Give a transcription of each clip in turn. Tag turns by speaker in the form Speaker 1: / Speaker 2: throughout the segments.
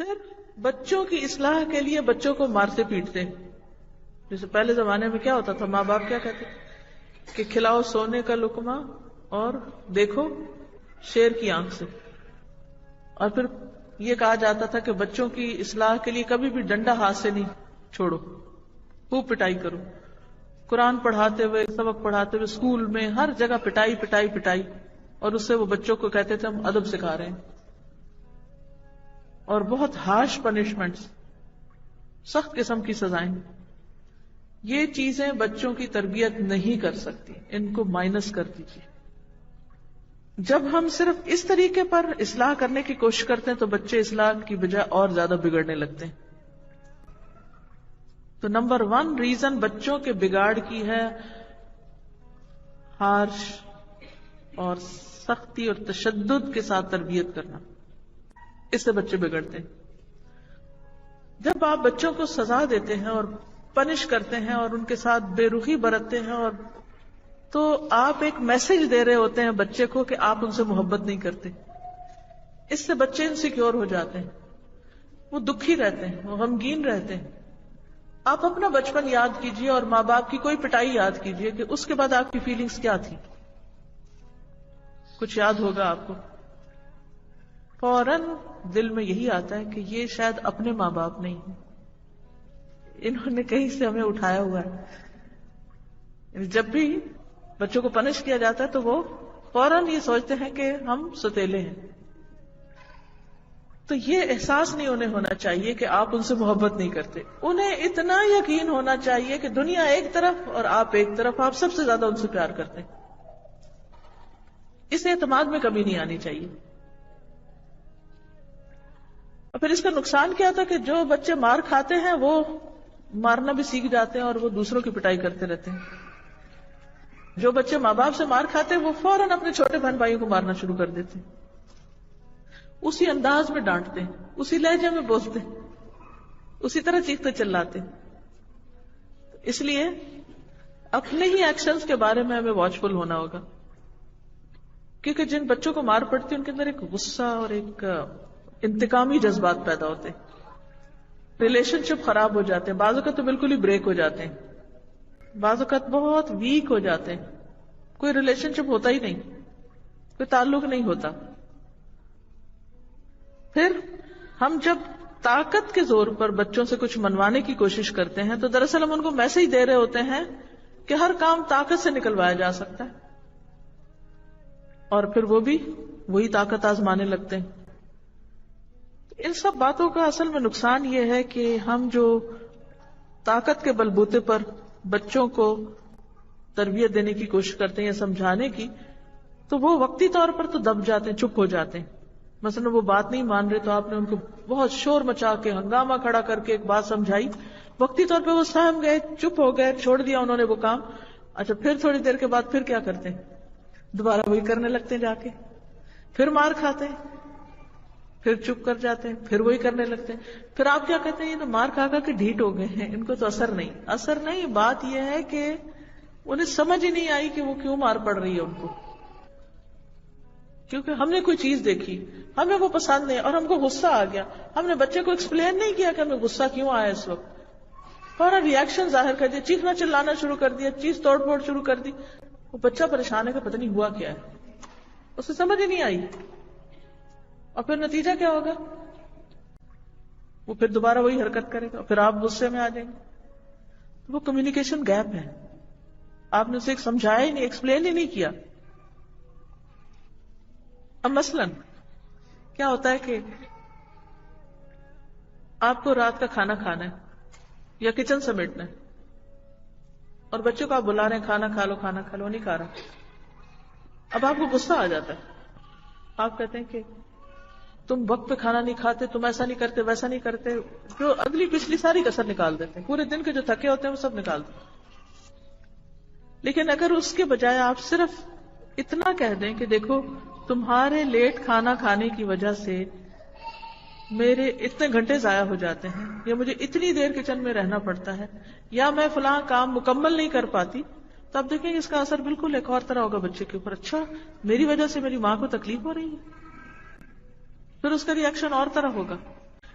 Speaker 1: پھر بچوں کی اصلاح کے لیے بچوں کو مارتے پیٹتے. جیسے پہلے زمانے میں کیا ہوتا تھا، ماں باپ کیا کہتے کہ کھلاؤ سونے کا لقمہ اور دیکھو شیر کی آنکھ سے. اور پھر یہ کہا جاتا تھا کہ بچوں کی اصلاح کے لیے کبھی بھی ڈنڈا ہاتھ سے نہیں چھوڑو، خوب پٹائی کرو. قرآن پڑھاتے ہوئے، سبق پڑھاتے ہوئے، اسکول میں ہر جگہ پٹائی پٹائی پٹائی. اور اس سے وہ بچوں کو کہتے تھے ہم ادب سکھا رہے ہیں. اور بہت ہارش پنشمنٹس، سخت قسم کی سزائیں. یہ چیزیں بچوں کی تربیت نہیں کر سکتی، ان کو مائنس کر دیجیے. جب ہم صرف اس طریقے پر اصلاح کرنے کی کوشش کرتے ہیں تو بچے اصلاح کی بجائے اور زیادہ بگڑنے لگتے ہیں. تو نمبر 1 ریزن بچوں کے بگاڑ کی ہے ہارش اور سختی اور تشدد کے ساتھ تربیت کرنا. اس سے بچے بگڑتے ہیں. جب آپ بچوں کو سزا دیتے ہیں اور پنش کرتے ہیں اور ان کے ساتھ بے رخی برتتے ہیں اور تو آپ ایک میسج دے رہے ہوتے ہیں بچے کو کہ آپ ان سے محبت نہیں کرتے. اس سے بچے انسیکیور ہو جاتے ہیں، وہ دکھی رہتے ہیں، وہ غمگین رہتے ہیں. آپ اپنا بچپن یاد کیجئے اور ماں باپ کی کوئی پٹائی یاد کیجئے کہ اس کے بعد آپ کی فیلنگز کیا تھی. کچھ یاد ہوگا آپ کو، فوراً دل میں یہی آتا ہے کہ یہ شاید اپنے ماں باپ نہیں ہیں، انہوں نے کہیں سے ہمیں اٹھایا ہوا ہے. جب بھی بچوں کو پنش کیا جاتا ہے تو وہ فوراً یہ سوچتے ہیں کہ ہم ستیلے ہیں. تو یہ احساس نہیں انہیں ہونا چاہیے کہ آپ ان سے محبت نہیں کرتے. انہیں اتنا یقین ہونا چاہیے کہ دنیا ایک طرف اور آپ ایک طرف، آپ سب سے زیادہ ان سے پیار کرتے ہیں. اس اعتماد میں کمی نہیں آنی چاہیے. اور پھر اس کا نقصان کیا تھا کہ جو بچے مار کھاتے ہیں وہ مارنا بھی سیکھ جاتے ہیں اور وہ دوسروں کی پٹائی کرتے رہتے ہیں. جو بچے ماں باپ سے مار کھاتے ہیں وہ فوراً اپنے چھوٹے بہن بھائیوں کو مارنا شروع کر دیتے ہیں، اسی انداز میں ڈانٹتے ہیں، اسی لہجے میں بولتے ہیں، اسی طرح چیختے چلاتے ہیں. اس لیے اپنے ہی ایکشنز کے بارے میں ہمیں واچ فل ہونا ہوگا، کیونکہ جن بچوں کو مار پڑتی ہے ان کے اندر ایک غصہ اور ایک انتقامی جذبات پیدا ہوتے ہیں. ریلیشن شپ خراب ہو جاتے ہیں، بعض اوقات تو بالکل ہی بریک ہو جاتے ہیں، بعض اوقات بہت ویک ہو جاتے ہیں، کوئی ریلیشن شپ ہوتا ہی نہیں، کوئی تعلق نہیں ہوتا. پھر ہم جب طاقت کے زور پر بچوں سے کچھ منوانے کی کوشش کرتے ہیں تو دراصل ہم ان کو میسج دے رہے ہوتے ہیں کہ ہر کام طاقت سے نکلوایا جا سکتا ہے، اور پھر وہ بھی وہی طاقت آزمانے لگتے ہیں. ان سب باتوں کا اصل میں نقصان یہ ہے کہ ہم جو طاقت کے بلبوتے پر بچوں کو تربیت دینے کی کوشش کرتے ہیں یا سمجھانے کی، تو وہ وقتی طور پر تو دب جاتے ہیں، چپ ہو جاتے ہیں. مثلا وہ بات نہیں مان رہے تو آپ نے ان کو بہت شور مچا کے ہنگامہ کھڑا کر کے ایک بات سمجھائی، وقتی طور پہ وہ سہم گئے، چپ ہو گئے، چھوڑ دیا انہوں نے وہ کام. اچھا پھر تھوڑی دیر کے بعد پھر کیا کرتے ہیں؟ دوبارہ وہی کرنے لگتے ہیں، جا کے پھر مار کھاتے ہیں، پھر چپ کر جاتے ہیں، پھر وہی کرنے لگتے ہیں. پھر آپ کیا کہتے ہیں؟ یہ تو مار کھا کھا کے ڈھیٹ ہو گئے ہیں، ان کو تو اثر نہیں. بات یہ ہے کہ انہیں سمجھ ہی نہیں آئی کہ وہ کیوں مار پڑ رہی ہے ان کو، کیونکہ ہم نے کوئی چیز دیکھی، ہمیں وہ پسند نہیں اور ہم کو غصہ آ گیا. ہم نے بچے کو ایکسپلین نہیں کیا کہ ہمیں غصہ کیوں آیا اس وقت، فوراً ریئیکشن ظاہر کر دیا، چیخنا چلانا شروع کر دیا، چیز توڑ پھوڑ شروع کر دی. وہ بچہ پریشان ہے کہ پتہ نہیں ہوا کیا ہے، اسے سمجھ ہی نہیں آئی. اور پھر نتیجہ کیا ہوگا؟ وہ پھر دوبارہ وہی حرکت کرے گا، پھر آپ غصے میں آ جائیں گے. وہ کمیونیکیشن گیپ ہے، آپ نے اسے سمجھایا ہی نہیں، ایکسپلین ہی نہیں کیا. اب مثلاً کیا ہوتا ہے کہ آپ کو رات کا کھانا کھانا ہے یا کچن سمیٹنا ہے اور بچوں کو آپ بلا رہے ہیں کھانا کھا لو، کھانا کھا لو، نہیں کھا رہا. اب آپ کو غصہ آ جاتا ہے، آپ کہتے ہیں کہ تم وقت پہ کھانا نہیں کھاتے، تم ایسا نہیں کرتے، ویسا نہیں کرتے، جو اگلی پچھلی ساری کسر نکال دیتے ہیں، پورے دن کے جو تھکے ہوتے ہیں وہ سب نکال دیتے ہیں. لیکن اگر اس کے بجائے آپ صرف اتنا کہہ دیں کہ دیکھو تمہارے لیٹ کھانا کھانے کی وجہ سے میرے اتنے گھنٹے ضائع ہو جاتے ہیں، یا مجھے اتنی دیر کچن میں رہنا پڑتا ہے، یا میں فلاں کام مکمل نہیں کر پاتی، تو آپ دیکھیں اس کا اثر بالکل ایک اور طرح ہوگا بچے کے اوپر. اچھا میری وجہ سے میری ماں کو تکلیف ہو رہی ہے، پھر اس کا ری ایکشن اور طرح ہوگا.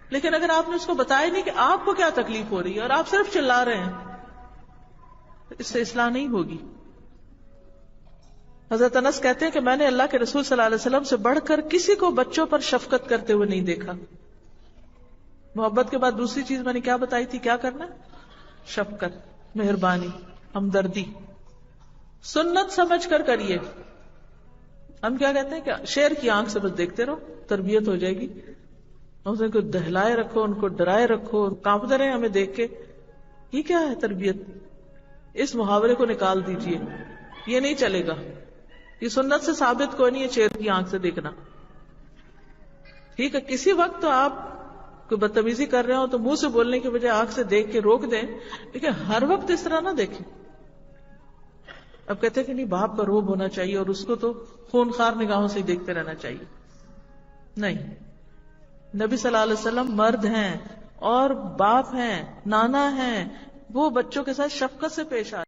Speaker 1: لیکن اگر آپ نے اس کو بتایا نہیں کہ آپ کو کیا تکلیف ہو رہی ہے اور آپ صرف چلا رہے ہیں، تو اس سے اصلاح نہیں ہوگی. حضرت انس کہتے ہیں کہ میں نے اللہ کے رسول صلی اللہ علیہ وسلم سے بڑھ کر کسی کو بچوں پر شفقت کرتے ہوئے نہیں دیکھا. محبت کے بعد دوسری چیز میں نے کیا بتائی تھی؟ کیا کرنا؟ شفقت، مہربانی، ہمدردی. سنت سمجھ کر کریے. ہم کیا کہتے ہیں کہ شیر کی آنکھ سے بس دیکھتے رہو، تربیت ہو جائے گی. ان کو دہلائے رکھو، ان کو ڈرائے رکھو، کانپتے رہے ہمیں دیکھ کے. یہ کیا ہے تربیت؟ اس محاورے کو نکال دیجئے، یہ نہیں چلے گا. یہ سنت سے ثابت کوئی نہیں ہے شیر کی آنکھ سے دیکھنا. ٹھیک ہے، کسی وقت تو آپ کوئی بدتمیزی کر رہے ہو تو منہ سے بولنے کی بجائے آنکھ سے دیکھ کے روک دیں، لیکن ہر وقت اس طرح نہ دیکھیں. اب کہتے ہیں کہ نہیں، باپ کا روب ہونا چاہیے اور اس کو تو خونخوار نگاہوں سے دیکھتے رہنا چاہیے. نہیں، نبی صلی اللہ علیہ وسلم مرد ہیں اور باپ ہیں، نانا ہیں، وہ بچوں کے ساتھ شفقت سے پیش آتے